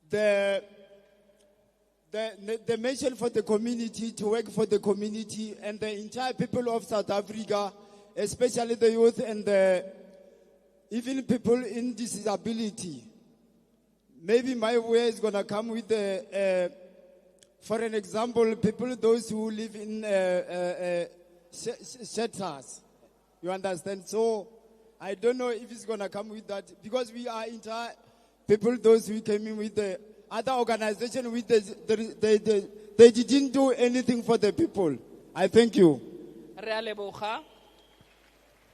the mission for the community, to work for the community and the entire people of South Africa, especially the youth and even people in disability. Maybe Mayibuye is going to come with for an example, those who live in shelters. You understand? So I don't know if it's going to come with that, because we are entire people, those who came in with the other organization, with they didn't do anything for the people. I thank you.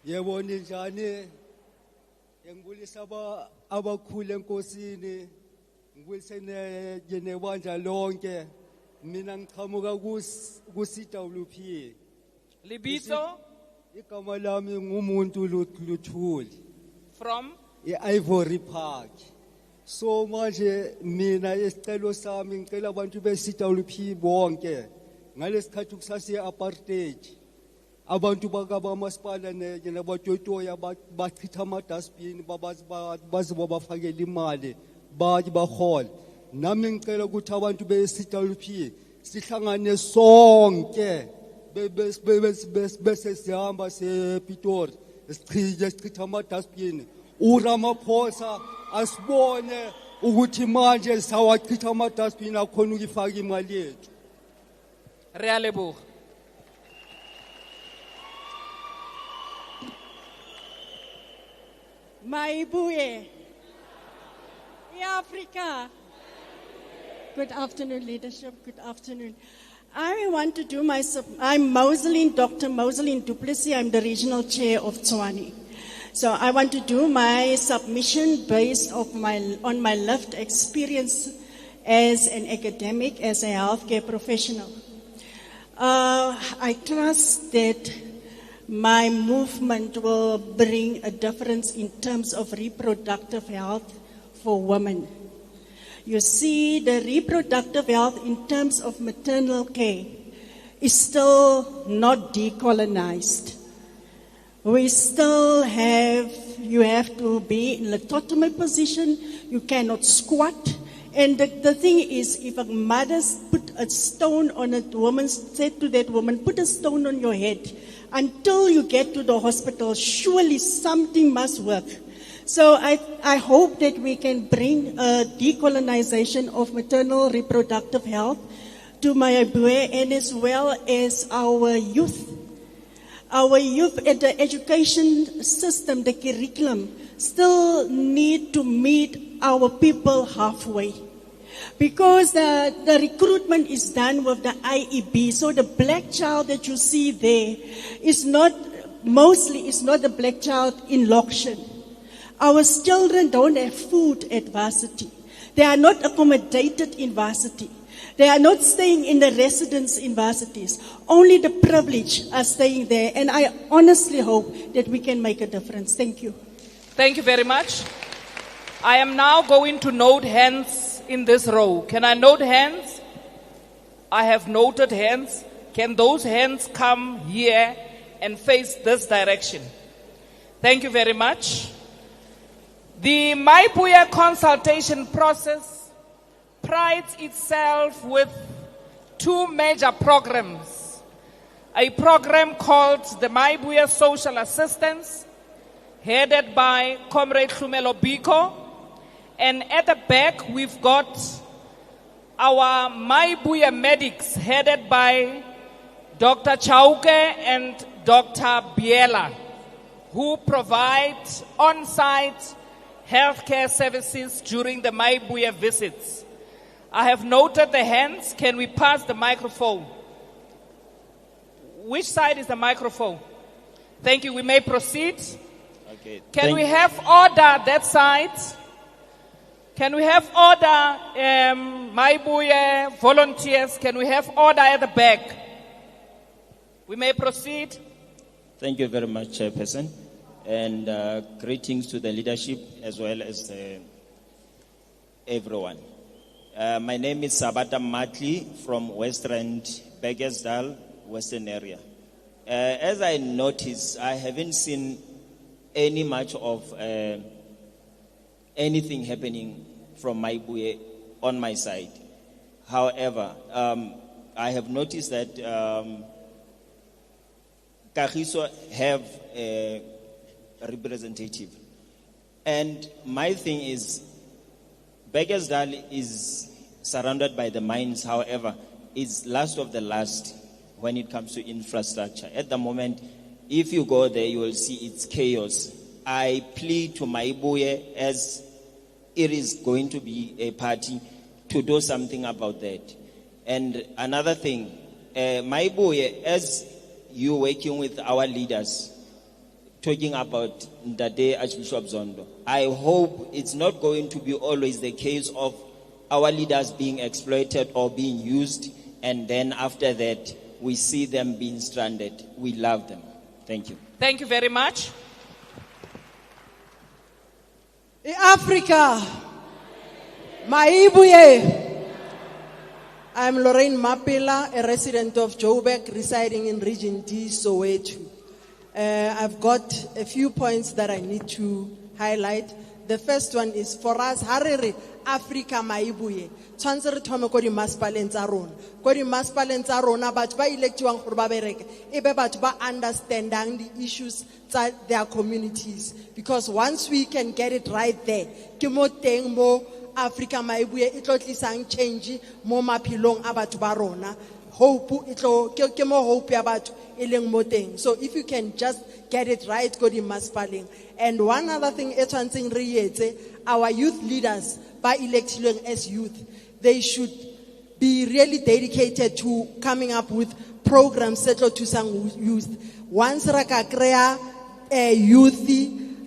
Yeboni njani ngibulisa abakhulu enkosini ngibulise nebandla lonke mina ngiqhamuka ku CWP Libito igama lami ngumuntu Luthuli from Ivory Park. So manje mina isicelo sami ngicela abantu be CWP bonke ngalesikhathi kusase apartheid abantu bakaba masipala nabatotoya bachitha ama dustbin bazi babafakela imali bathi bahol. Nami ngicela ukuthi abantu be CWP sihlangane sonke bese sihamba sePitori sichitha ama dustbin uRamaphosa asibone ukuthi manje sawachitha ama dustbin akhona ukufaka imali yethu. Realebo. Mayibuye, Africa. Good afternoon, leadership. Good afternoon. I want to do I'm Dr. Moselin Duplessis. I'm the regional chair of Tshwane. So I want to do my submission based on my lived experience as an academic, as a healthcare professional. I trust that my movement will bring a difference in terms of reproductive health for women. You see, the reproductive health in terms of maternal care is still not decolonized. We still you have to be in a lithotomy position, you cannot squat. And the thing is, if a mother put a stone on a woman, said to that woman, put a stone on your head, until you get to the hospital, surely something must work. So I hope that we can bring a decolonization of maternal reproductive health to Mayibuye, and as well as our youth. Our youth at the education system, the curriculum, still need to meet our people halfway. Because the recruitment is done with the IEB, so the black child that you see there is not the black child in Lokshan. Our children don't have food at varsity. They are not accommodated in varsity. They are not staying in the residence in varsities. Only the privileged are staying there, and I honestly hope that we can make a difference. Thank you. Thank you very much. I am now going to note hands in this row. Can I note hands? I have noted hands. Can those hands come here and face this direction? Thank you very much. The Mayibuye consultation process prides itself with two major programs. A program called the Mayibuye Social Assistance, headed by Comrade Hlumelo Biko. And at the back, we've got our Mayibuye medics, headed by Dr. Chauke and Dr. Biela, who provide on-site healthcare services during the Mayibuye visits. I have noted the hands. Can we pass the microphone? Which side is the microphone? Thank you. We may proceed. Okay. Can we have order that side? Can we have order, Mayibuye volunteers? Can we have order at the back? We may proceed. Thank you very much, Chairperson. And greetings to the leadership as well as everyone. My name is Sabata Matli from West Rand, Beggersdal, Western area. As I noticed, I haven't seen much of anything happening from Mayibuye on my side. However, I have noticed that Kagiso have a representative. And my thing is, Beggersdal is surrounded by the mines, however, is last of the last when it comes to infrastructure. At the moment, if you go there, you will see it's chaos. I plead to Mayibuye, as it is going to be a party, to do something about that. And another thing, Mayibuye, as you working with our leaders, talking about Ndade Archbishop Zondo, I hope it's not going to be always the case of our leaders being exploited or being used, and then after that, we see them being stranded. We love them. Thank you. Thank you very much. Africa, Mayibuye. I'm Lorraine Mapela, a resident of Joburg, residing in Region D, Soweto. I've got a few points that I need to highlight. The first one is for us, Harere, Africa, Mayibuye. Tshwantse re thome ko di masepaleng tsa rona. Ko di masepaleng tsa rona, batho ba electiwang gore ba bereke, ebe batho ba understandang the issues tsa their communities. Because once we can get it right there, ke mo teng mo Africa Mayibuye e tlo tlisang change mo maphelong a batho ba rona. Hope e tlo ke mo hope ya batho e leng mo teng. So if you can just get it right, go di masepaleng. And one other thing e tshwantseng re etse, our youth leaders ba electilweng as youth, they should be really dedicated to coming up with programs that to some youth. Once ra ka krea youth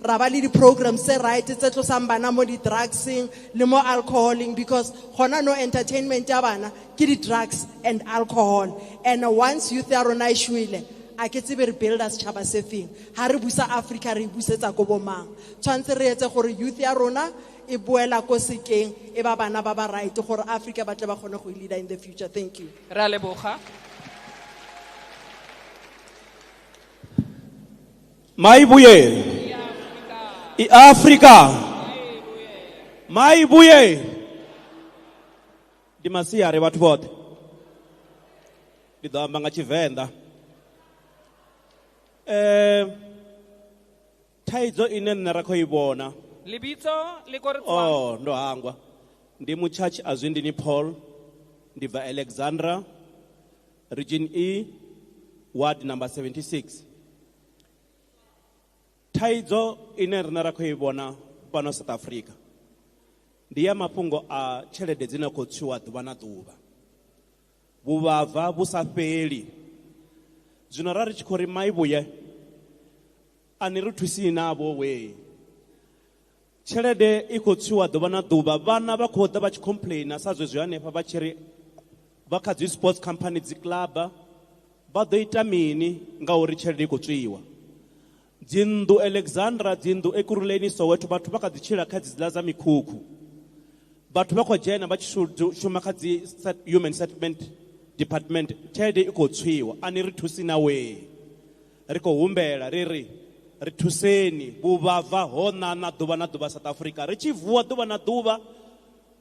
ra ba le di programs tse right tse tlo sang bana mo di drugsing le mo alcoholing, because gona no entertainment ya bana ke di drugs and alcohol. And once youth ya rona e shwele, a ke tsebe re build as chaba sefeng ha re busa Africa re busetsa go bomang. Tshwantse re etse gore youth ya rona e boela ko sekeng e ba bana ba ba right gore Africa ba tle ba kgone go leader in the future. Thank you. Ra leboga. Mayibuye, Africa, Mayibuye, di masiare batho bote, di amba nga Tshivenda. Thaidzo ine nne ra khou I bona. Libitso le ko re tswang. Oh, ndo hangwa. Ndi mu church Azwindini Paul, ndi va Alexandra, Region E, Ward number 76. Thaidzo ine rina ra khou bona pano South Africa. Ndi ya mafhungo a tshelede dzine khou tswiwa ḓuvha na ḓuvha. Vhuvhava vhu sa fheli. Zwino ra ri tshi khou ri Mayibuye, ani ri thusi navho we. Tshelede I khou tswiwa ḓuvha na ḓuvha, vhana vha khou ḓa vha tshi complaina sa zwezwi hanefha vha tshi ri vha kha dzi sports company dzi club vha ḓo ita mini ngauri tshelede I khou tswiwa. Dzindu Alexandra, dzindu Ekurhuleni Soweto, batho ba ka dzi tshila kha dzi dza mikhukhu. Batho ba khou dzhena ba tshi shuma kha dzi human settlement department, tshelede I khou tswiwa. Ani ri thusi na we. Ri khou humbela ri thuseni vhuvhava ho nana ḓuvha na ḓuvha South Africa. Ri tshi vuwa ḓuvha na ḓuvha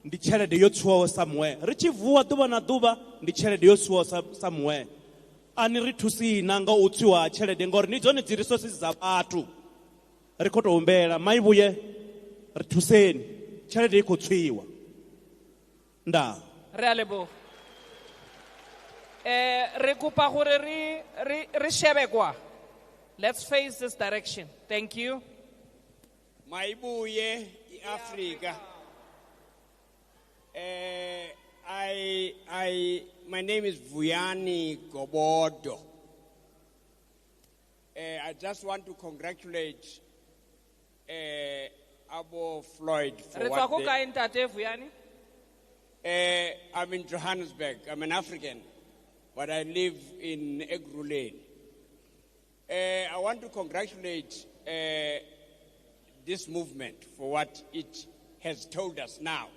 ndi tshelede yo tswiwaho somewhere. Ri tshi vuwa ḓuvha na ḓuvha ndi tshelede yo tswiwaho somewhere. Ani ri thusi na nga u tswiwa tshelede ngori ni dzone dzi resources dza vhathu. Ri khou tou humbela Mayibuye, ri thuseni tshelede I khou tswiwa. Nda. Re a leboga. Re kopa gore re shebe kwa. Let's face this direction. Thank you. Mayibuye, Africa. My name is Vuyani Gobodo. I just want to congratulate Abo Floyd for what I'm in Johannesburg. I'm an African, but I live in Ekurhuleni. I want to congratulate this movement for what it has told us now.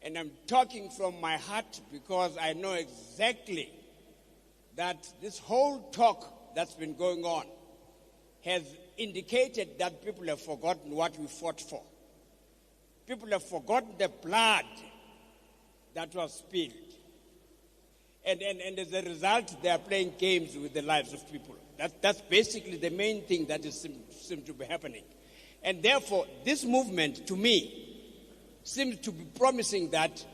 And I'm talking from my heart because I know exactly that this whole talk that's been going on has indicated that people have forgotten what we fought for. people have forgotten the blood that was spilled. And as a result, they are playing games with the lives of people. That's basically the main thing that seems to be happening. And therefore, this movement, to me, seems to be promising that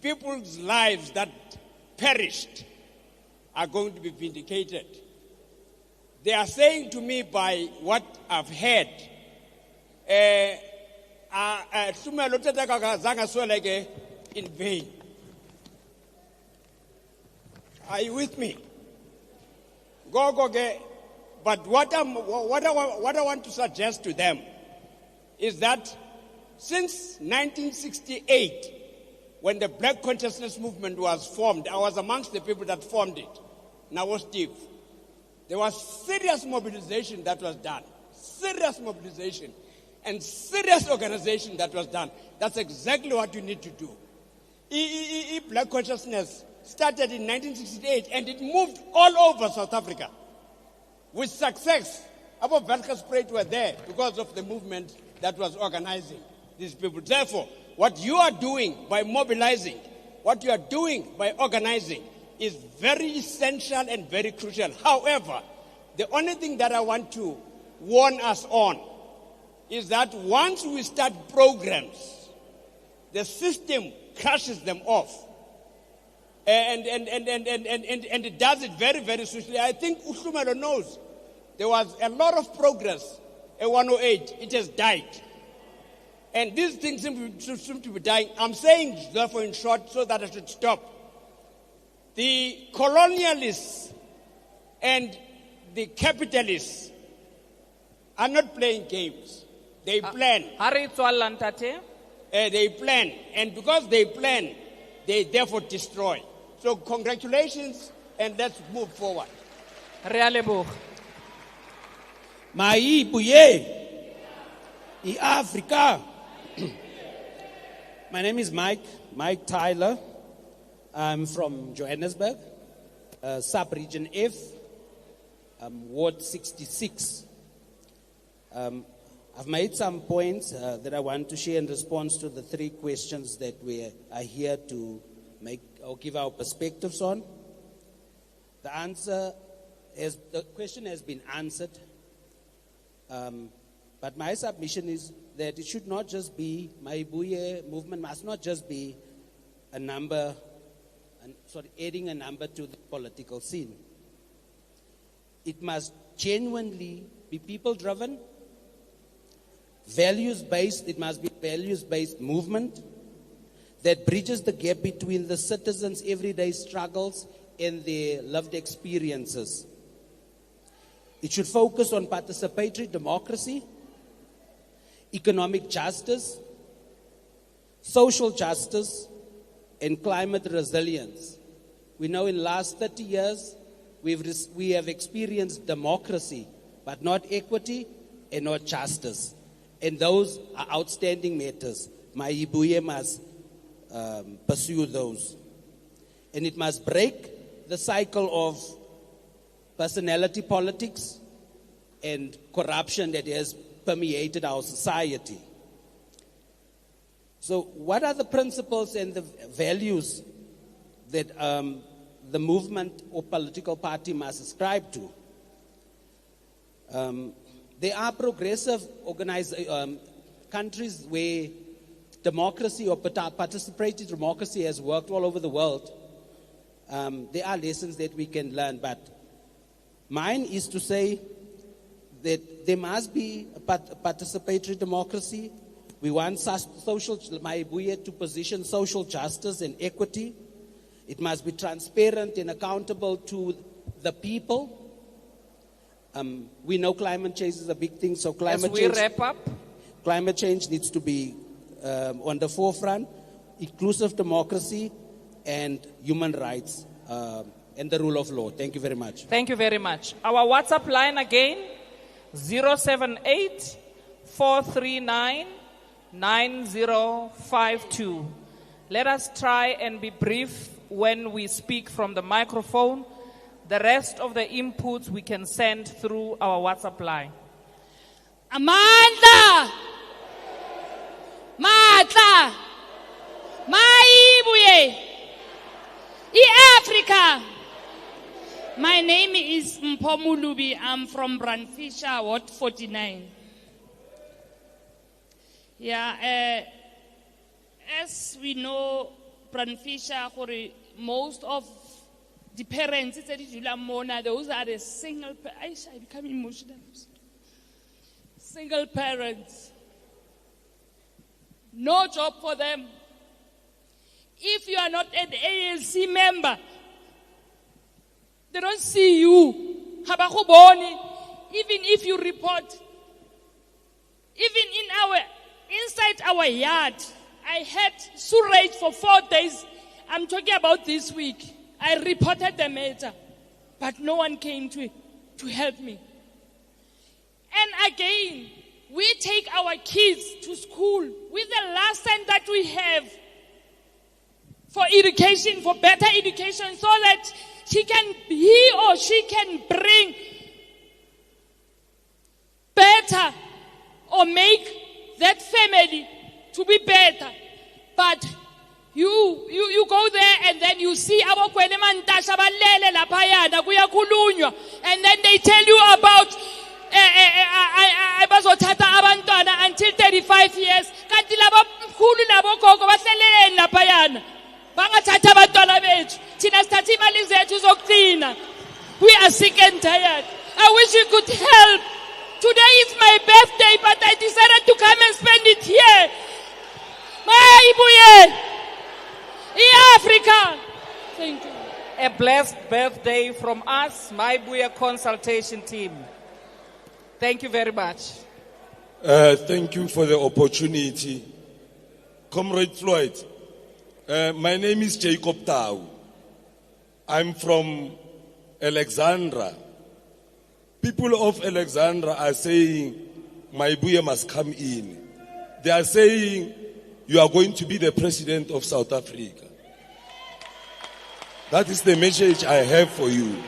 people's lives that perished are going to be vindicated. They are saying to me, by what I've heard, in vain. Are you with me? Go. But what I want to suggest to them is that since 1968, when the Black Consciousness Movement was formed, I was amongst the people that formed it. Now, Steve, there was serious mobilization that was done. Serious mobilization and serious organization that was done. That's exactly what you need to do. Black Consciousness started in 1968 and it moved all over South Africa with success. Our Velkas Parade were there because of the movement that was organizing these people. Therefore, what you are doing by mobilizing, what you are doing by organizing is very essential and very crucial. However, the only thing that I want to warn us on is that once we start programs, the system crushes them off. And it does it very, very swiftly. I think Uhlumelo knows there was a lot of progress at 108. It has died. And these things seem to be dying. I'm saying, therefore, in short, so that I should stop. The colonialists and the capitalists are not playing games. They plan. They plan. And because they plan, they therefore destroy. So congratulations, and let's move forward. Mayibuye, Africa. My name is Mike Tyler. I'm from Johannesburg, sub-region F, Ward 66. I've made some points that I want to share in response to the three questions that we are here to make or give our perspectives on. The question has been answered, but my submission is that it should not just be, Mayibuye movement must not just be a number, adding a number to the political scene. It must genuinely be people-driven, values-based. It must be a values-based movement that bridges the gap between the citizens' everyday struggles and their lived experiences. It should focus on participatory democracy, economic justice, social justice, and climate resilience. We know in the last 30 years, we have experienced democracy, but not equity and not justice. And those are outstanding matters. Mayibuye must pursue those. And it must break the cycle of personality politics and corruption that has permeated our society. So what are the principles and the values that the movement or political party must ascribe to? There are progressive countries where democracy or participatory democracy has worked all over the world. There are lessons that we can learn, but mine is to say that there must be a participatory democracy. We want social Mayibuye to position social justice and equity. It must be transparent and accountable to the people. We know climate change is a big thing, so climate change needs to be on the forefront. Inclusive democracy and human rights and the rule of law. Thank you very much. Thank you very much. Our WhatsApp line again, 078-439-9052. Let us try and be brief when we speak from the microphone. The rest of the inputs we can send through our WhatsApp line. Amanda! Matla, Mayibuye, Africa. My name is Mpomulubi. I'm from Brandfisher, Ward 49. Yeah, as we know, Brandfisher, most of the parents, those are the single. I become emotional. Single parents. No job for them. If you are not an ALC member, they don't see you. Even if you report, even inside our yard, I had surage for 4 days. I'm talking about this week. I reported the matter, but no one came to help me. And again, we take our kids to school with the last time that we have for education, for better education, so that he or she can bring better or make that family to be better. But you go there and then you see our kwenemantasha balele laphayana kuyakhulunywa, and then they tell you about bazothatha abantwana until 35 years. Kanti laba mkhulu labo gogo bahleleleni laphayana bangathatha abantwana bethu thina sithatha imali zethu zokugcina. We are sick and tired. I wish you could help. Today is my birthday, but I decided to come and spend it here. Mayibuye, Africa. Thank you. A blessed birthday from us, Mayibuye Consultation team. Thank you very much. Thank you for the opportunity. Comrade Floyd, my name is Jacob Tau. I'm from Alexandra. People of Alexandra are saying Mayibuye must come in. They are saying you are going to be the president of South Africa. That is the message I have for you.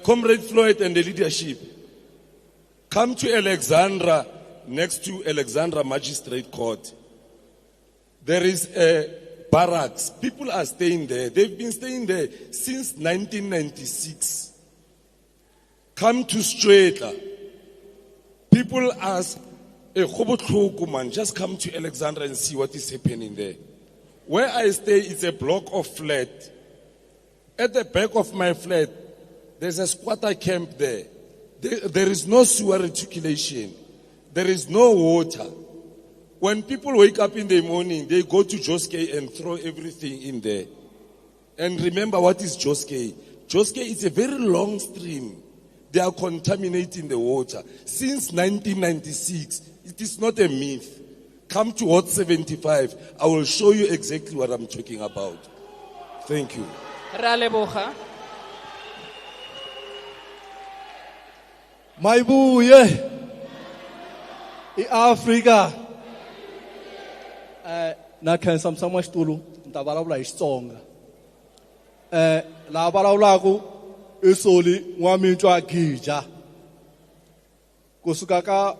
Comrade Floyd and the leadership, come to Alexandra, next to Alexandra Magistrate Court. There is a barracks. People are staying there. They've been staying there since 1996. Come to Strata. People ask, just come to Alexandra and see what is happening there. Where I stay, it's a block of flat. At the back of my flat, there's a squatter camp there. There is no sewer reticulation. There is no water. When people wake up in the morning, they go to Joske and throw everything in there. And remember, what is Joske? Joske is a very long stream. They are contaminating the water. Since 1996, it is not a myth. Come to Ward 75. I will show you exactly what I'm talking about. Thank you. Mayibuye, Africa. Na khensa msama xitulu nta vulavula hi Xitsonga. La vulavulaka i Soli N'wamitwa Gija kusuka ka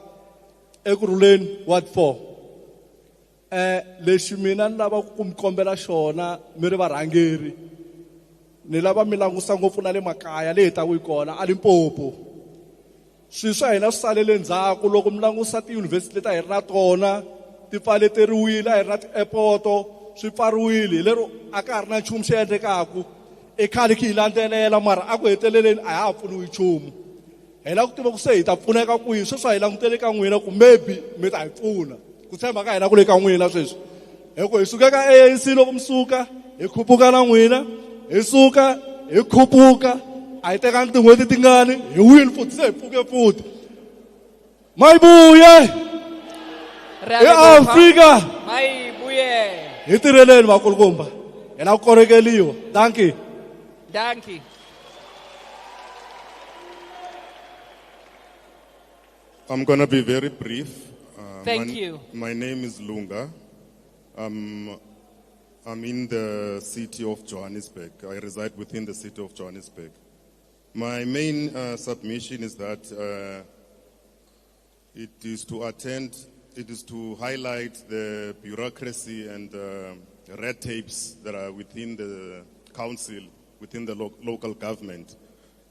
ekurhuleni Ward 4. Lexi mina ni lava ku mi kombela xona mi ri varhangeri, ni lava mi langusa ngopfu na le makaya leyi ta ku kona a Limpopo. Swilo swa hina swi salele ndzhaku loko mi langusa tiyunivhesiti leti a hi ri na tona ti pfaleteriwile, a hi ri na ti-airport swi pfariwile, lero a ka ha ri na nchumu xi endlekaku. I khale ki hi landzelela mara a ku heteleleni a ha ha pfuniwi nchumu. Hi lava ku tiva ku se hi ta pfuneka kwihi. Sweswi a hi langutele ka n'wina ku maybe mi ta hi pfuna. Ku tshemba ka hina ku le ka n'wina sweswi. Hikuva hi suka ka ANC loko mi suka hi khupuka na n'wina, hi suka hi khupuka a hi tekangi tin'hweti tingani hi wini futhi se hi pfuke futhi. Mayibuye, Africa. Mayibuye. Hi tirheleni vakulukumba. Hi na ku korekeliwa. Thank you. Thank you. I'm going to be very brief. Thank you. My name is Lunga. I'm in the city of Johannesburg. I reside within the city of Johannesburg. My main submission is that it is to attend it is to highlight the bureaucracy and red tapes that are within the council, within the local government,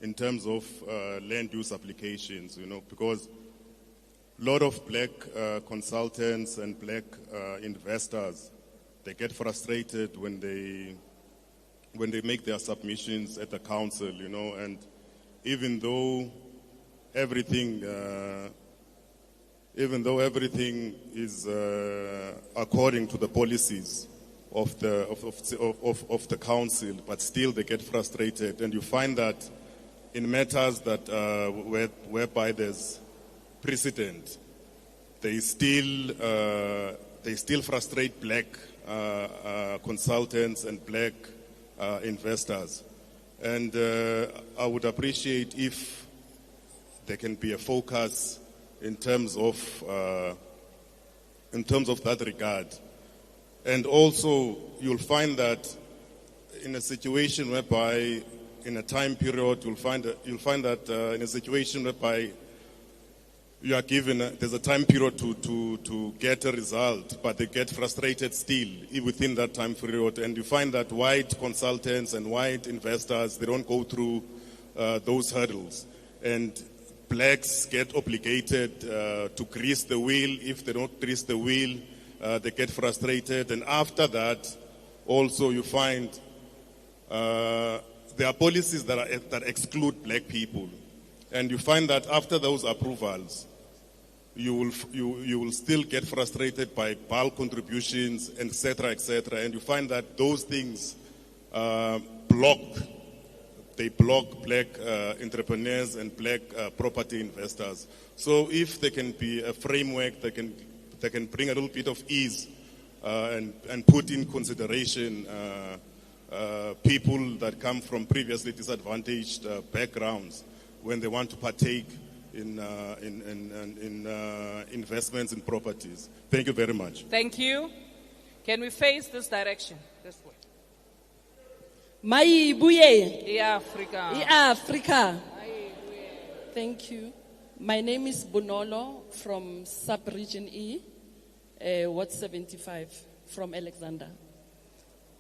in terms of land use applications, because a lot of black consultants and black investors, they get frustrated when they make their submissions at the council, and even though everything is according to the policies of the council, but still they get frustrated, and you find that in matters that whereby there's precedent, they still frustrate black consultants and black investors, and I would appreciate if there can be a focus in terms of that regard. And also, you'll find that in a situation whereby, in a time period, you'll find that in a situation whereby you are given, there's a time period to get a result, but they get frustrated still within that time period. And you find that white consultants and white investors, they don't go through those hurdles. And blacks get obligated to grease the wheel. If they don't grease the wheel, they get frustrated. And after that, also you find there are policies that exclude black people. And you find that after those approvals, you will still get frustrated by bulk contributions, etc., etc. And you find that those things block black entrepreneurs and black property investors. So if there can be a framework that can bring a little bit of ease and put in consideration people that come from previously disadvantaged backgrounds when they want to partake in investments in properties. Thank you very much. Thank you. Can we face this direction? This way. Mayibuye. Africa. Africa. Thank you. My name is Bonolo from Sub-Region E, Ward 75, from Alexander.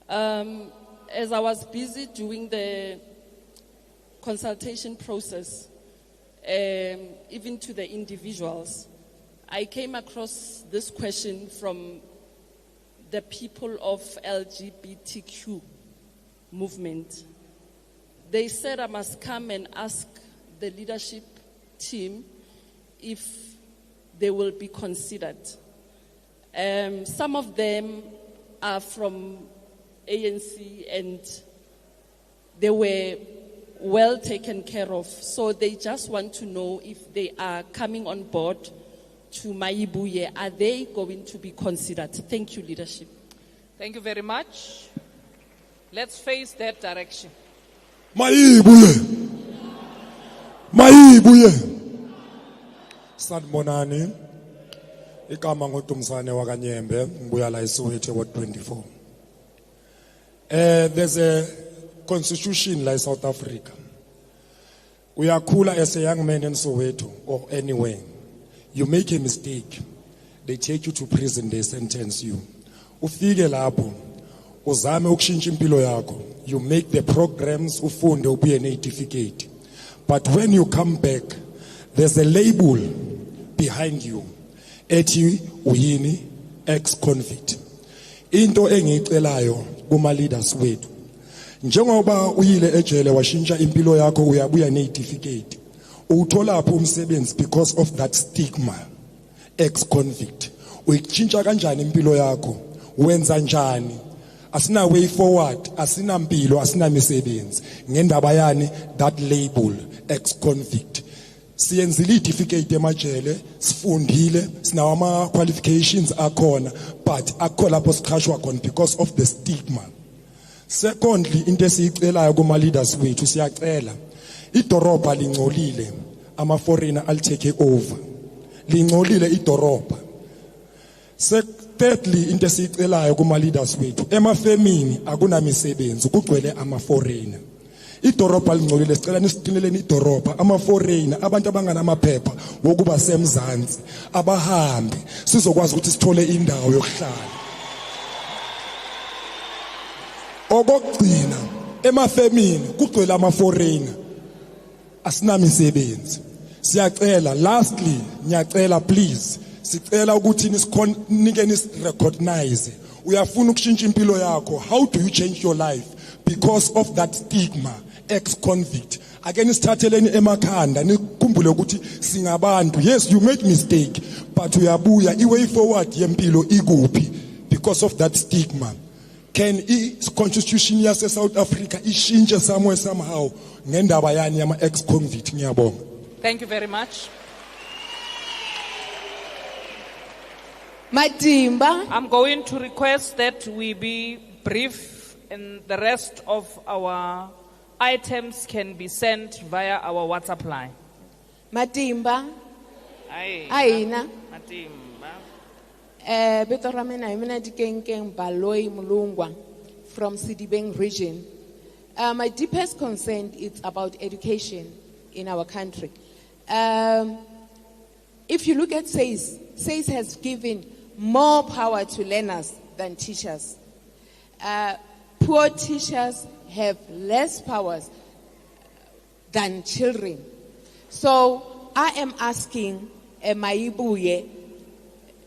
As I was busy doing the consultation process, even to the individuals, I came across this question from the people of LGBTQ movement. They said I must come and ask the leadership team if they will be considered. Some of them are from ANC and they were well taken care of. So they just want to know if they are coming on board to Mayibuye. Are they going to be considered? Thank you, leadership. Thank you very much. Let's face that direction. Mayibuye. Mayibuye. Sanibonani. Igama ngoDumsane wakanyembe, ngibuya la eSoweto Ward 24. There's a constitution like South Africa. Uyakhula as a young man in Soweto or anywhere. You make a mistake, they take you to prison, they sentence you. Ufike lapho, uzame ukushintsha impilo yakho. You make the programs, ufunde ubuye ne-certificate. But when you come back, there's a label behind you. Ethi uyini ex-convict. Into engiyicelayo kuma leaders wethu. Njengoba uyile ejele washintsha impilo yakho uyabuya ne-certificate. Uthola lapho umsebenzi because of that stigma. Ex-convict. Uyichintsha kanjani impilo yakho? Wenza njani? Asina way forward, asina mpilo, asina misebenzi. Ngendaba yani that label ex-convict. Siyenzile certificate emajele, sifundile, sinawo ama qualifications akhona, but akho lapho siqhashwa khona because of the stigma. Secondly, into esiyicelayo kuma leaders wethu siyacela idoroba lingcolile, ama foreigner al take over. Lingcolile idoroba. Thirdly, into esiyicelayo kuma leaders wethu, emafemini akunamisebenzi kugcwele ama foreigner. idorobha lingcolile sicela nisiqineleni idorobha ama-foreigner abantu abanganamaphepha wokuba semzansi abahambe sizokwazi ukuthi sithole indawo yokuhlala. Okugcina emafemini kugcwele ama-foreigner asinamisebenzi. Siyacela lastly ngiyacela please sicela ukuthi nike recognize uyafuna ukushintsha impilo yakho. How do you change your life because of that stigma? Ex-convict ake nisithatheleni emakhanda nikhumbule ukuthi singabantu. Yes, you make mistake but uyabuya i-way forward yempilo ikuphi because of that stigma. Can i-constitution yase South Africa ishintshe somewhere somehow ngendaba yani yama ex-convict? Ngiyabonga. Thank you very much. Matimba. I'm going to request that we be brief and the rest of our items can be sent via our WhatsApp line. Matimba. Aina. Matimba. Beto ramena imena dikeng Baloi Mulungwa from Sidibeng region. My deepest concern is about education in our country. If you look at SAYS has given more power to learners than teachers. Poor teachers have less powers than children. So I am asking Mayibuye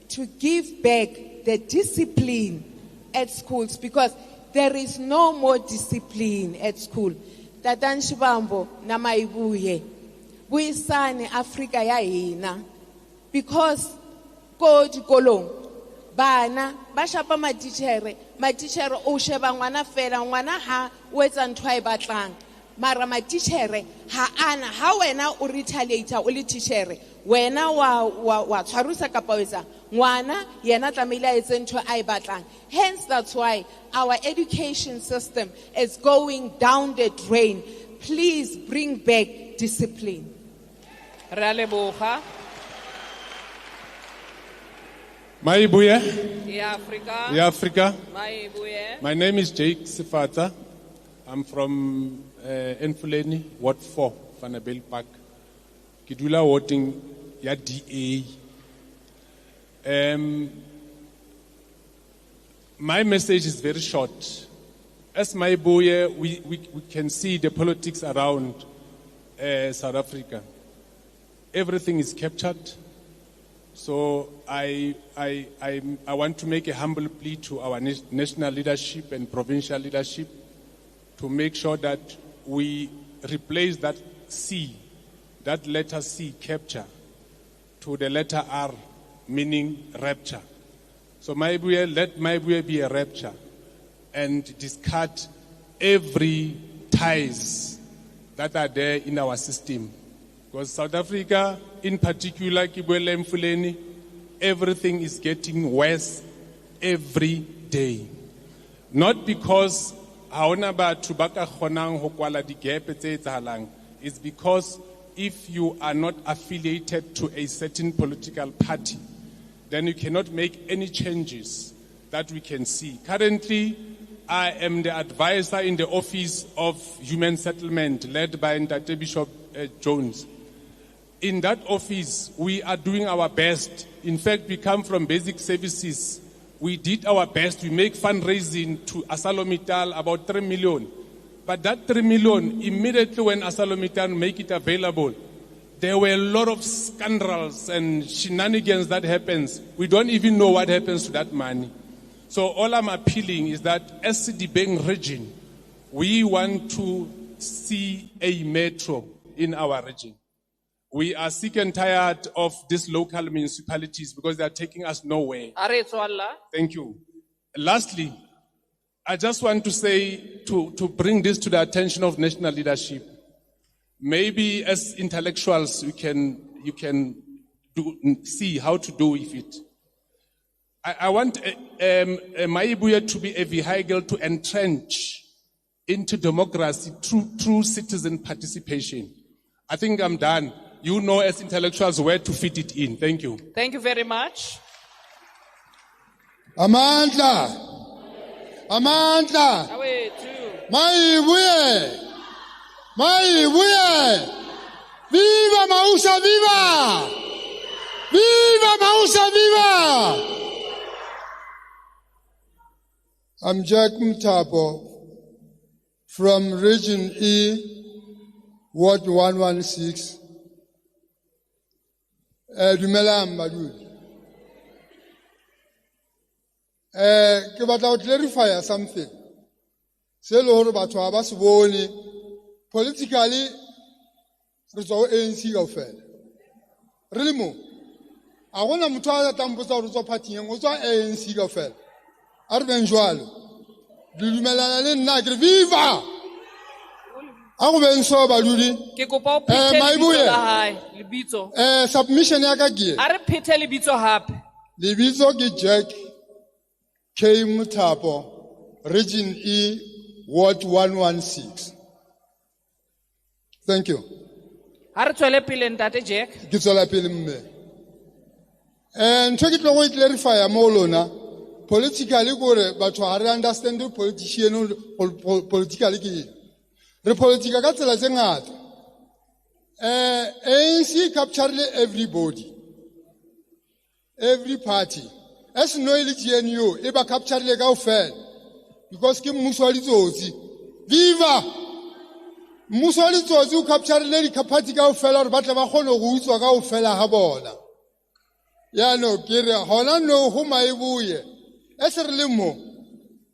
to give back the discipline at schools because there is no more discipline at school. Tatan Shivambu na Mayibuye. Buisane Africa ya hina. Because ko dikolong bana ba shapa matitjhere o sheba ngwana fela ngwana ha o etsa ntho a e batlang mara matitjhere ha ana ha wena o retaliate o le titjhere wena wa tshwarusa kapa wetsa ngwana yena tlamehile a etse ntho a e batlang. Hence that's why our education system is going down the drain. Please bring back discipline. Raleboha. Mayibuye. Africa. Mayibuye. My name is Jake Sifata. I'm from Enfuleni, Ward 4, Vanabel Park. Kidula voting ya DA. My message is very short. As Mayibuye, we can see the politics around South Africa. Everything is captured. So I want to make a humble plea to our national leadership and provincial leadership to make sure that we replace that C, that letter C, capture, to the letter R, meaning rapture. So let Mayibuye be a rapture and discard every ties that are there in our system. Because South Africa, in particular, Kibwele Mfuleni, everything is getting worse every day. Not because it's because if you are not affiliated to a certain political party, then you cannot make any changes that we can see. Currently, I am the advisor in the Office of Human Settlement led by Ndate Bishop Jones. In that office, we are doing our best. In fact, we come from basic services. We did our best. We make fundraising to ArcelorMittal, about 3 million. But that 3 million, immediately when ArcelorMittal make it available, there were a lot of scandals and shenanigans that happens. We don't even know what happens to that money. So all I'm appealing is that as the Sidibeng region, we want to see a metro in our region. We are sick and tired of these local municipalities because they are taking us nowhere. Thank you. Lastly, I just want to say, to bring this to the attention of national leadership, maybe as intellectuals you can see how to do with it. I want Mayibuye to be a vehicle to entrench into democracy through citizen participation. I think I'm done. You know as intellectuals where to fit it in. Thank you. Thank you very much. Amandla. Mayibuye. Mayibuye! Viva Mausa, viva! Viva Mausa, viva! I'm Jack Mtapo from Region E, Ward 116. Dumelang Madudi. Ke batla go clarify something. Se le hore batho ha ba se bone politically re tswa ANC kaofela. Re le mo. A gona motho a tampotsa hore o tswa party eng, o tswa ANC kaofela. A re beng jwalo. Le dumelana le nna ke re viva! A go beng so badudi. Ke kopa o phete lebitso la hae, lebitso. Submission ya ka ke. A re phete lebitso hape. Lebitso ke Jack K Mtapo, Region E, Ward 116. Thank you. A re tswele pele ntate Jack. Ke tswela pele mme. Ntho ke tlo go clarify mo lona. Politically gore batho ha re understand politician politically ke. Re politica ka tsela tse ngata. ANC capture everybody. Every party. As no GNU, eba capture le kaofela. Because ke mmuso wa ditsotsi. Viva! Mmuso wa ditsotsi o capture le di party kaofela hore ba tla ba kgone go utswa kaofela ha bona. Ya no ke re hona no ho Mayibuye. As re le mo.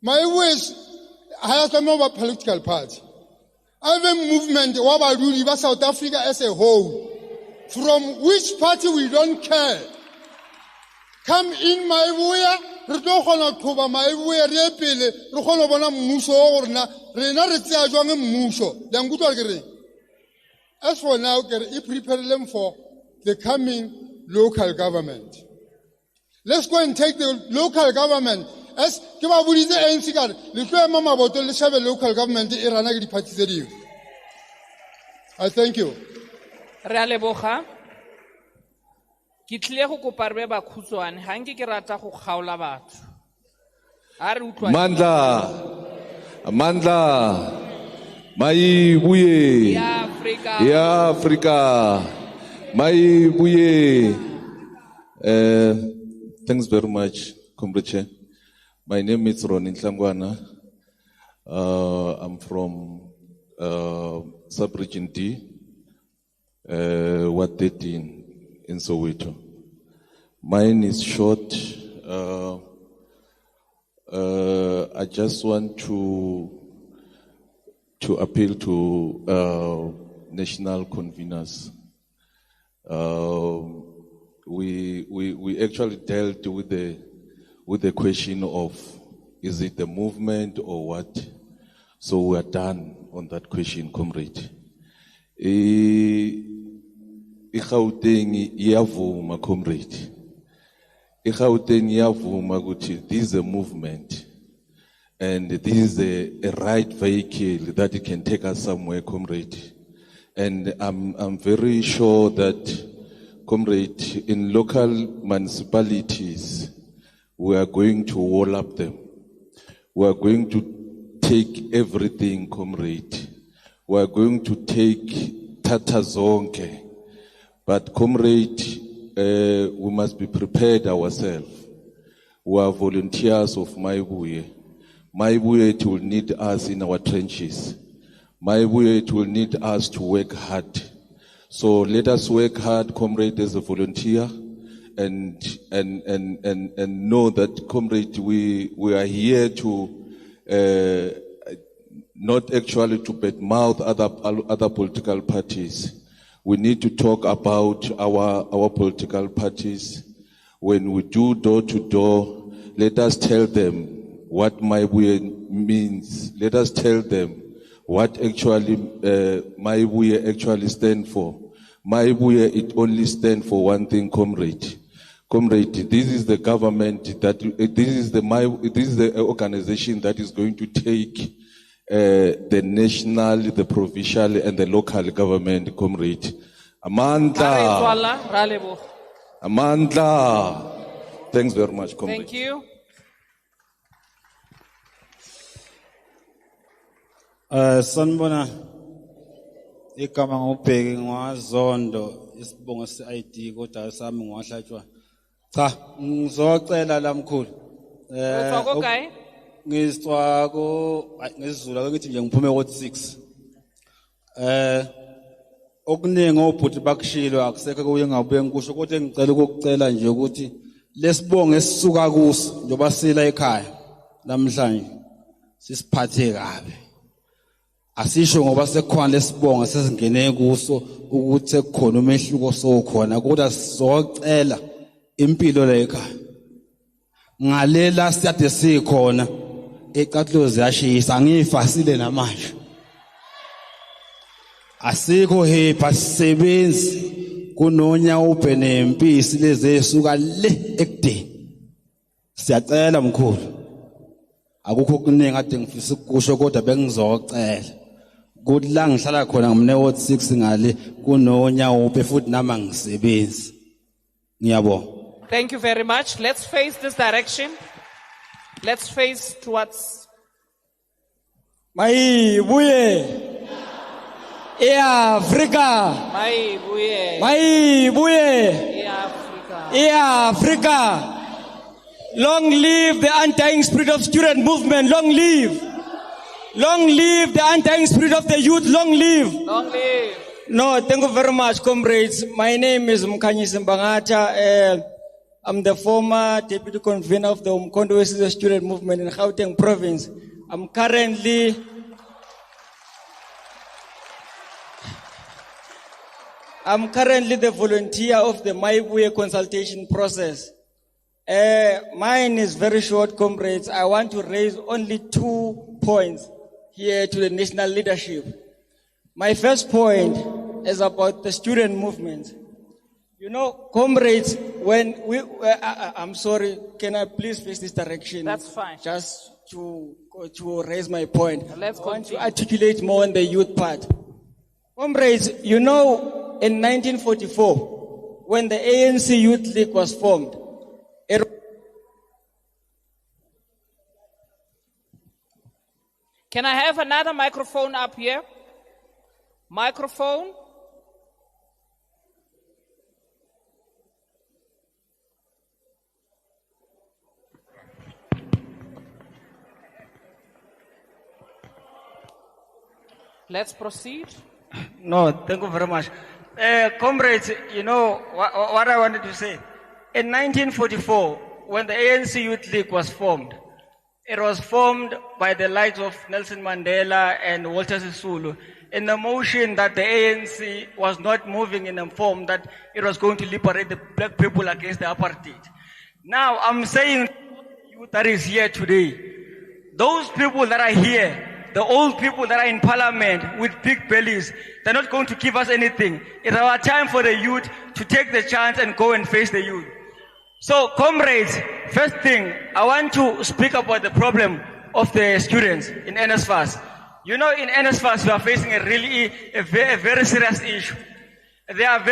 Mayibuye ha ya tsamaya ba political party. Even movement wa badudi ba South Africa as a whole. From which party we don't care. Come in Mayibuye, re tlo kgona go thoba Mayibuye re pele, re kgona bona mmuso wa rona, rena re tsaya jwang mmuso. Le ngutwa ke reng. As for now, we prepare them for the coming local government. Let's go and take the local government. As ke ba buditse ANC ka re, le tlo ema maboto le shebe local government e rana ke di-party tse dingwe. I thank you. Re a leboga. Ke tlile go kopa re be ba khutshwane, ha nke ke rata go kgaola batho. Ha re utlwa. Mandla, Mayibuye. Ya Afrika. Ya Afrika. Mayibuye. Thanks very much, Comrade. My name is Ronnie Ntlangwana. I'm from Sub-Region D, Ward 13 in Soweto. Mine is short. I just want to appeal to national conveners. We actually dealt with the question of, is it the movement or what? So we are done on that question, comrade. Igauteng iyavuma, comrade. Igauteng iyavuma ukuthi this is a movement, and this is a right vehicle that it can take us somewhere, comrade. And I'm very sure that, comrade, in local municipalities, we are going to wall up them. We are going to take everything, comrade. We are going to take Tata Zonke. But, comrade, we must be prepared ourselves. We are volunteers of Mayibuye. Mayibuye will need us in our trenches. Mayibuye will need us to work hard. So let us work hard, comrade, as a volunteer, and know that, comrade, we are here to not actually to badmouth other political parties. We need to talk about our political parties. When we do door to door, let us tell them what Mayibuye means. Let us tell them what actually Mayibuye actually stand for. Mayibuye, it only stands for one thing, comrade. Comrade, this is the government this is the organization that is going to take the national, the provincial, and the local government, comrade. Amandla. Amandla. Thanks very much, comrade. Thank you. Sanbona, igama ngubheki ngwazondo isibongo se-ID kodwa sami ngwahlatshwa cha ngizocela lamkhulu Utswa ko kae? ngizwa ko ngesizulu ake ngithi nje ngiphume ko 6 okuningi obhuti bakushilo akusekho kuye ngabuye ngikusho kodwa ngicela ukukucela nje ukuthi lesibongo esisuka kuso njoba sila ekhaya namhlanje sisiphathe kabi asisho ngoba sekukhona lesibongo sesingene kuso ukuthi sekukhona umehluko sokhona kodwa sizocela impilo la ekhaya ngalela siyade sikhona eqatlo ziyashisa angifasile namanje asikho hepha sisebenzi kunonya ubhene empisi lezi esuka le ekudeni siyacela mkhulu akukho okuningi kade ngifisa ukusho kodwa bengizocela ukuthi la ngihlala khona ngimne ward 6 ngale kunonya uphe futhi nama ngisebenzi ngiyabonga. Thank you very much. Let's face this direction. Let's face towards Mayibuye Africa. Mayibuye Africa. Long live the undying spirit of student movement. Long live. Long live the undying spirit of the youth. Long live. Long live. No, thank you very much, comrades. My name is Mkhanyisi Mbangata. I'm the former deputy convener of the Umkhonto Wesizwe student movement in Gauteng province. I'm currently the volunteer of the Mayibuye Consultation process. Mine is very short, comrades. I want to raise only 2 points here to the national leadership. My first point is about the student movement. You know, comrades, when we, I'm sorry, can I please face this direction? That's fine. Just to raise my point. Let's I want to continue. articulate more on the youth part. Comrades, you know, in 1944, when the ANC Youth League was formed, Can I have another microphone up here? Microphone. Let's proceed. No, thank you very much. Comrades, you know what I wanted to say. In 1944, when the ANC Youth League was formed, it was formed by the likes of Nelson Mandela and Walter Sisulu in the motion that the ANC was not moving in a form that it was going to liberate the black people against the apartheid. Now, I'm saying to you that is here today, those people that are here, the old people that are in parliament with big bellies, they're not going to give us anything. It's our time for the youth to take the chance and go and face the youth. So, comrades, first thing, I want to speak about the problem of the students in NSFAS. You know, in NSFAS, we are facing a very serious issue. There are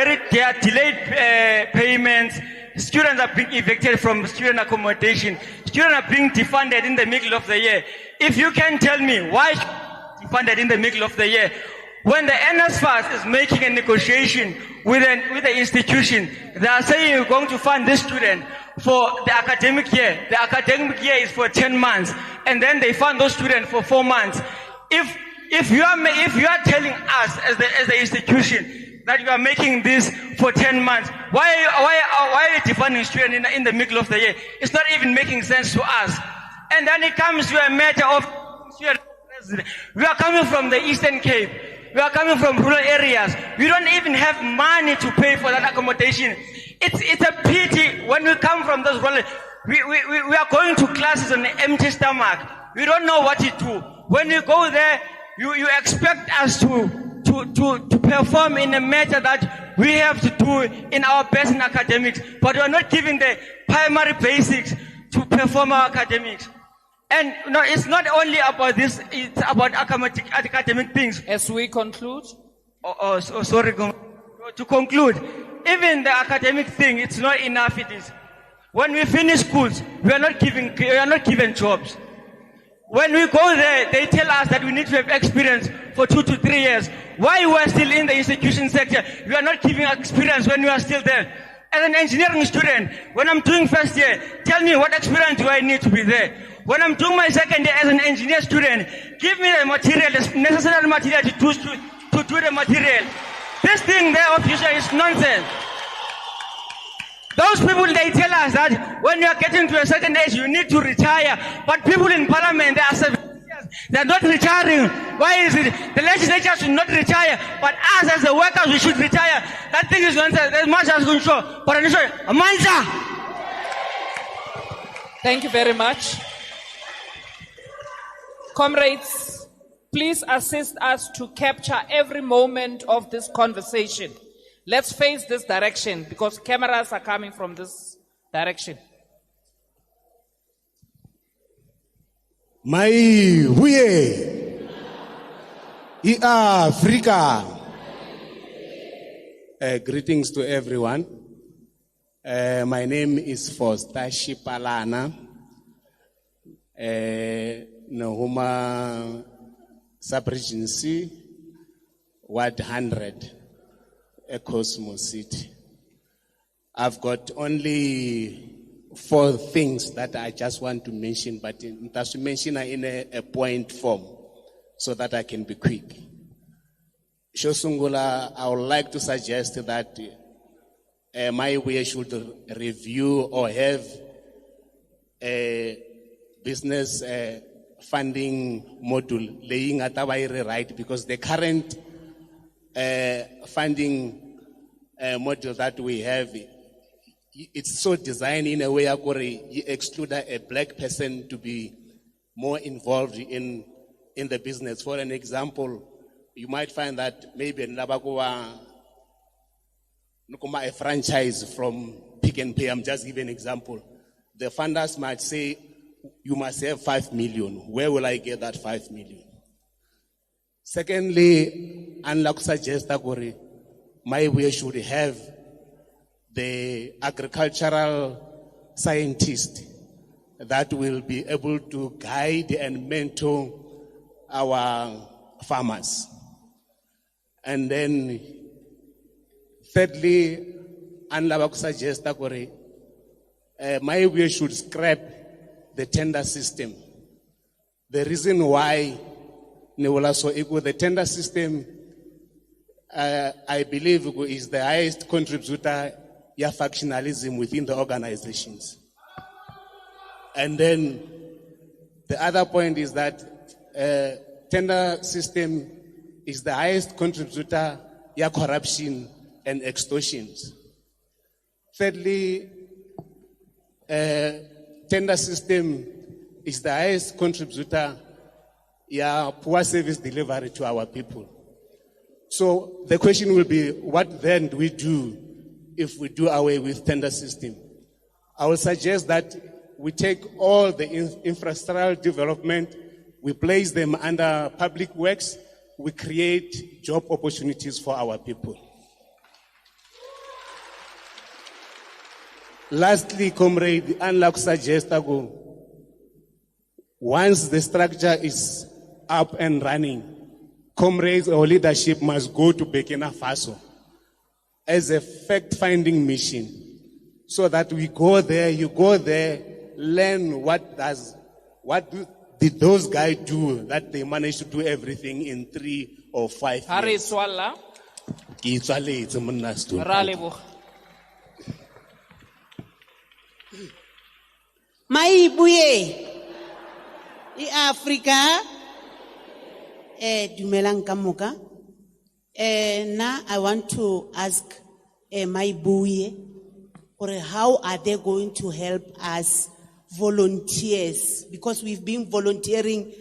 delayed payments. Students are being evicted from student accommodation. Students are being defunded in the middle of the year. If you can tell me why defunded in the middle of the year, when the NSFAS is making a negotiation with the institution, they are saying you're going to fund this student for the academic year. The academic year is for 10 months, and then they fund those students for 4 months. If you are telling us as the institution that you are making this for 10 months, why are you defunding students in the middle of the year? It's not even making sense to us. And then it comes to a matter of student residence. We are coming from the Eastern Cape. We are coming from rural areas. We don't even have money to pay for that accommodation. It's a pity when we come from those rural. We are going to classes on an empty stomach. We don't know what to do. When we go there, you expect us to perform in a matter that we have to do in our best in academics, but we are not giving the primary basics to perform our academics. And no, it's not only about this, it's about academic things. As we conclude? Sorry. To conclude, even the academic thing, it's not enough it is. When we finish schools, we are not given jobs. When we go there, they tell us that we need to have experience for 2 to 3 years. Why we are still in the institution sector? We are not giving experience when we are still there. As an engineering student, when I'm doing first year, tell me what experience do I need to be there? When I'm doing my second year as an engineer student, give me the material, the necessary material to do the material. This thing there of future is nonsense. Those people, they tell us that when you are getting to a certain age, you need to retire. But people in parliament, they are 70 years. They are not retiring. Why is it? The legislature should not retire, but us as the workers, we should retire. That thing is nonsense. As much as we show. But I'm sorry, Amanza. Thank you very much. Comrades, please assist us to capture every moment of this conversation. Let's face this direction because cameras are coming from this direction. Mayibuye Africa. Greetings to everyone. My name is Floyd Shivambu. Nahuma Sub-Regency, Ward 100. A Cosmos City. I've got only 4 things that I just want to mention, but that's to mention in a point form so that I can be quick. Shosungula, I would like to suggest that Mayibuye should review or have a business funding module laying at our right, because the current funding module that we have, it's so designed in a way where you exclude a black person to be more involved in the business. For an example, you might find that maybe in Labagoa, a franchise from Pick and Pay, I'm just giving an example. The funders might say, you must have 5 million. Where will I get that 5 million? Secondly, I'd like to suggest that Mayibuye should have the agricultural scientist that will be able to guide and mentor our farmers. And then, thirdly, I'd like to suggest that Mayibuye should scrap the tender system. The reason why the tender system, I believe, is the highest contributor to factionalism within the organizations. And then the other point is that tender system is the highest contributor to corruption and extortions. Thirdly, tender system is the highest contributor to poor service delivery to our people. So the question will be, what then do we do if we do away with tender system? I will suggest that we take all the infrastructural development, we place them under public works, we create job opportunities for our people. Lastly, comrade, I'd like to suggest that once the structure is up and running, comrades or leadership must go to Burkina Faso as a fact-finding mission, so that we go there, you go there, learn what did those guys do that they managed to do everything in 3 or 5 years. Mayibuye Africa dumelang ka moka. Now I want to ask Mayibuye, or how are they going to help us volunteers, because we've been volunteering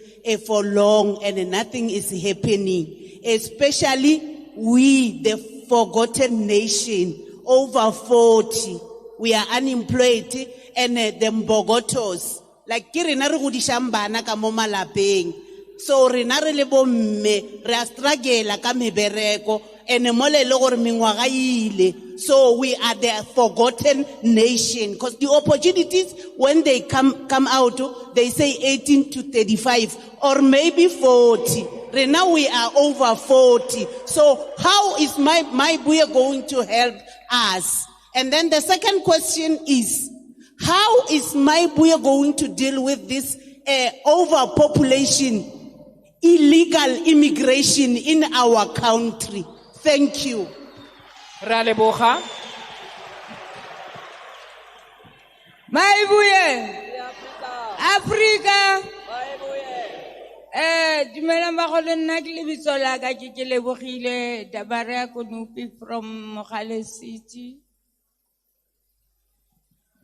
for long and nothing is happening, especially we, the forgotten nation, over 40, we are unemployed, and the Mbogotos, like kirina re godishang bana ka mo malapeng. So rena re le bomme re a struggle ka mebereko, ene mole e le gore mengwaga e ile. So we are the forgotten nation, because the opportunities when they come out, they say 18 to 35 or maybe 40. Right now we are over 40. So how is Mayibuye going to help us? And then the second question is, how is Mayibuye going to deal with this overpopulation, illegal immigration in our country? Thank you. Raleboga. Mayibuye. Africa. Dumelang bagolo nna ke lebitso la ka ke lebogile Dabarea Konopi from Mogale City.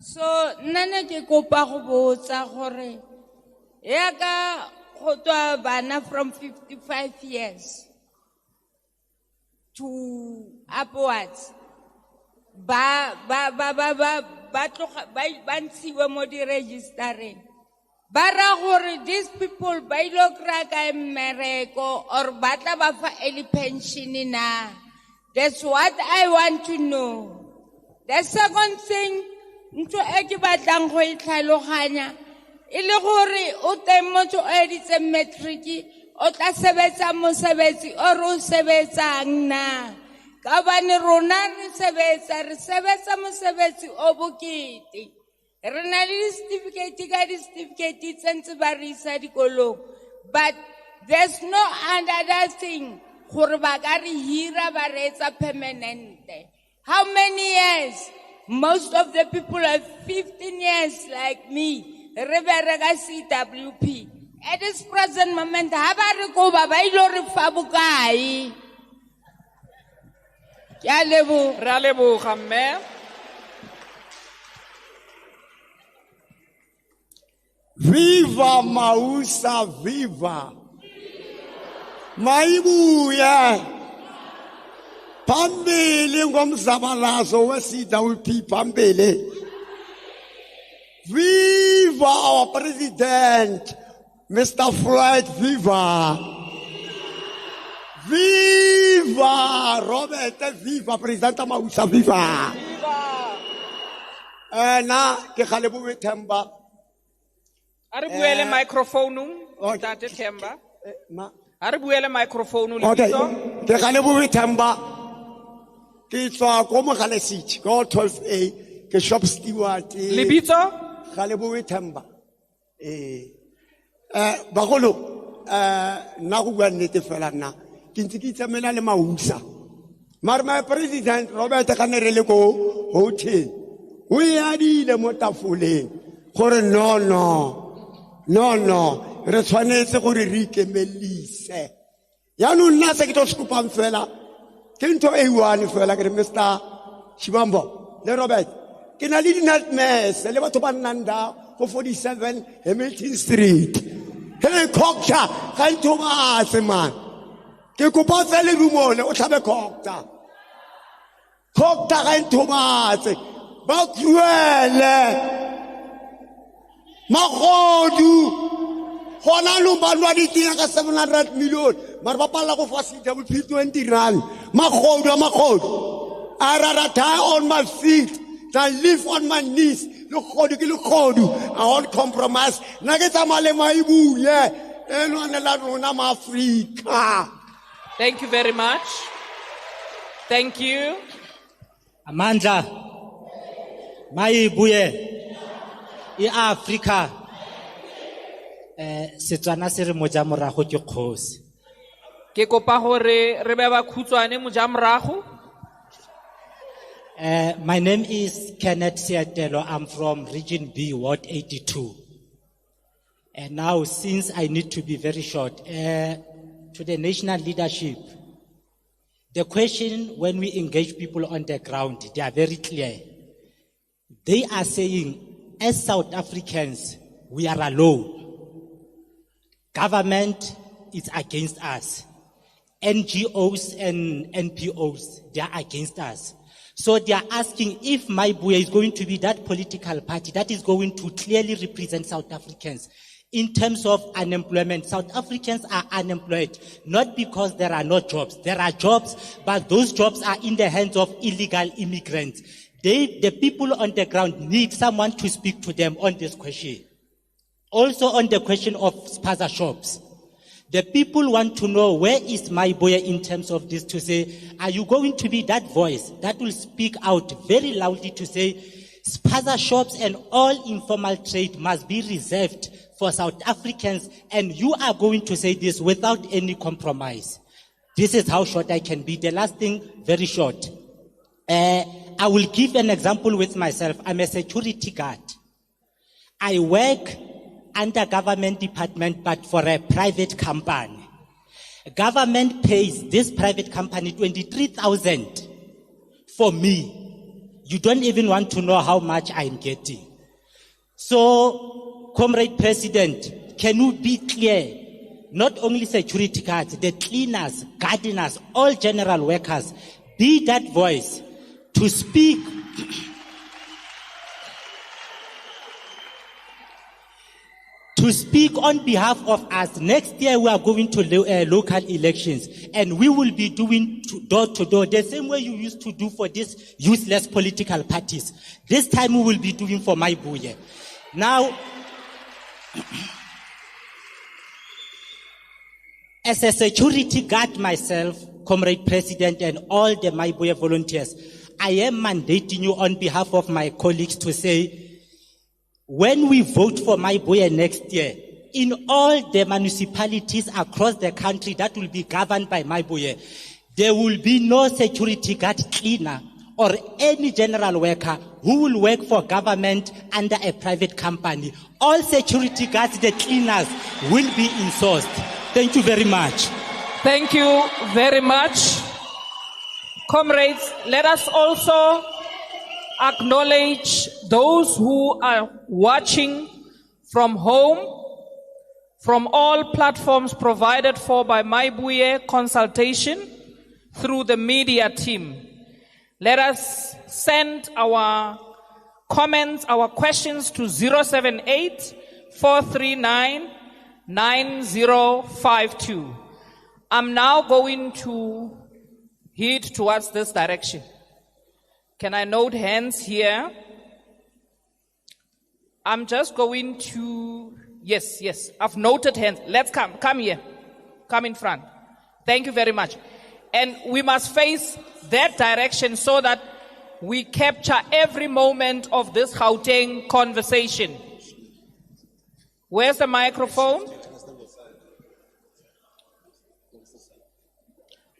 So nna ke kopa go botsa gore ya ka go tswa bana from 55 years to upwards ba ntshiwe mo di registereng. Bara gore these people ba ilo kry ka mmereko or ba tla ba fa early pension na. That's what I want to know. The second thing, ntho e ke batlang go itlhaloganya e le gore o teng motho o editse matric o tla sebetsa mosebetsi o re o sebetsang na. Ka bane rona re sebetsa mosebetsi o bokete. Re na le certificate ka di certificate tsentse ba re isa dikolong, but there's no another thing gore ba ka re hira ba re etsa permanent. How many years? Most of the people are 15 years like me. Re bereka CWP. At this present moment, ha ba re go ba ilo re fa bokae? Ke a leboga. Ra leboga mme. Viva Mausa, viva! Mayibuye! Phambili ngomzabalazo we-CWP phambili. Viva our president, Mr. Floyd, viva! Viva Robert, viva President Mausa, viva! Na ke Galeboe Themba. Are buele microphone Tate Themba. Are buele microphone Okay. lebitso. Ke Galeboe Themba. Ke tswa ko Mogale City, ko 12A, ke shop steward. Lebitso? Galeboe Themba. Bagolo, na go bua nnete fela nna. Ke ntse ke tsamela le Mausa. Mara my president Robert Kanerele ko hotel. O ya dile mo tafoleng. Gore no, re tshwanetse gore re ikemelise. Ya no nna se ke tlo skupang fela. Ke ntho e one fela ke Mr. Shivambu le Robert. Ke na le dinightmares le batho ba nnanda go 47 Hamilton Street. Hey cockta, ga ntho ba se man. Ke kopa fela rumole o tlhabe cockta. Cockta ga ntho ba se. Ba cruel. Magodu gona lo balwa ditina ka 700 million mara ba palla go fa CWP 20 rand magodu I on my feet than live on my knees logodu ke logodu I won't compromise na ke tsamale Mayibuye eno la rona ma Africa. Thank you very much. Thank you. Amandla Mayibuye Africa Setswana se re moja morago ke kgosi. Ke kopa gore re be ba khutshwane moja morago. My name is Kenneth Siatelo. I'm from Region B, Ward 82. And now, since I need to be very short, to the national leadership, the question when we engage people on the ground, they are very clear. They are saying, as South Africans, we are alone. Government is against us. NGOs and NPOs, they are against us. So they are asking if Mayibuye is going to be that political party that is going to clearly represent South Africans In terms of unemployment, South Africans are unemployed, not because there are no jobs. There are jobs, but those jobs are in the hands of illegal immigrants. The people on the ground need someone to speak to them on this question. Also on the question of spaza shops. The people want to know where is Mayibuye in terms of this, to say, are you going to be that voice that will speak out very loudly to say, spaza shops and all informal trade must be reserved for South Africans, and you are going to say this without any compromise. This is how short I can be. The last thing, very short. I will give an example with myself. I'm a security guard. I work under government department, but for a private company. Government pays this private company 23,000 for me. You don't even want to know how much I'm getting. So, Comrade President, can you be clear? Not only security guards, the cleaners, gardeners, all general workers, be that voice to speak on behalf of us. Next year we are going to local elections, and we will be doing door to door the same way you used to do for these useless political parties. This time we will be doing for Mayibuye. Now, as a security guard myself, Comrade President, and all the Mayibuye volunteers, I am mandating you on behalf of my colleagues to say, when we vote for Mayibuye next year, in all the municipalities across the country that will be governed by Mayibuye, there will be no security guard cleaner or any general worker who will work for government under a private company. All security guards, the cleaners, will be insourced. Thank you very much. Thank you very much. Comrades, let us also acknowledge those who are watching from home, from all platforms provided for by Mayibuye Consultation through the media team. Let us send our comments, our questions to 078-439-9052. I'm now going to head towards this direction. Can I note hands here? I'm just going to, yes, I've noted hands. Let's come here. Come in front. Thank you very much. And we must face that direction so that we capture every moment of this Gauteng conversation. Where's the microphone?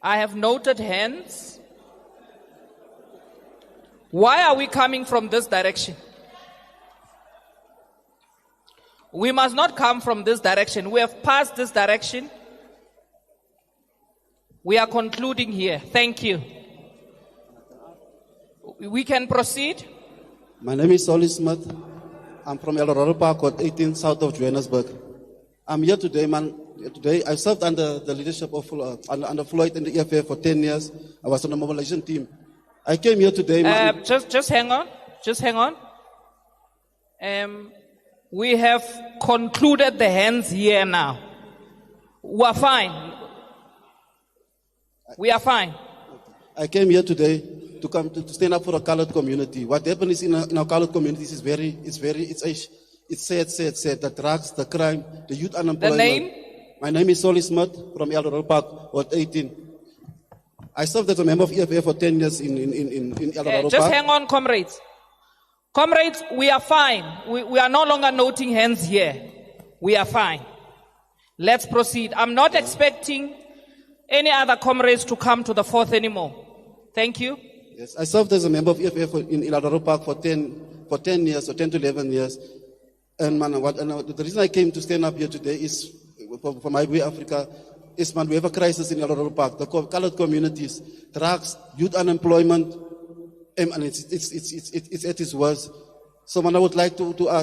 I have noted hands. Why are we coming from this direction? We must not come from this direction. We have passed this direction. We are concluding here. Thank you. We can proceed. My name is Floyd Shivambu. I'm from El Dorado Park, Ward 18, south of Johannesburg. I'm here today, man. Today, I served under the leadership of under Floyd in the EFF for 10 years. I was on the mobilization team. I came here today, man. Just hang on. We have concluded the hands here now. We are fine. We are fine. I came here today to stand up for the colored community. What happened is in our colored communities is it's sad. The drugs, the crime, the youth unemployment. The name? My name is Floyd Shivambu from El Dorado Park, Ward 18. I served as a member of EFF for 10 years in El Dorado Park. Just hang on, comrades. Comrades, we are fine. We are no longer noting hands here. We are fine. Let's proceed. I'm not expecting any other comrades to come to the fourth anymore. Thank you. Yes, I served as a member of EFF in El Dorado Park for 10 years, or 10 to 11 years. And the reason I came to stand up here today is for Mayibuye Africa is, we have a crisis in El Dorado Park. The colored communities, drugs, youth unemployment, and it's at its worst. So, I would like to ask.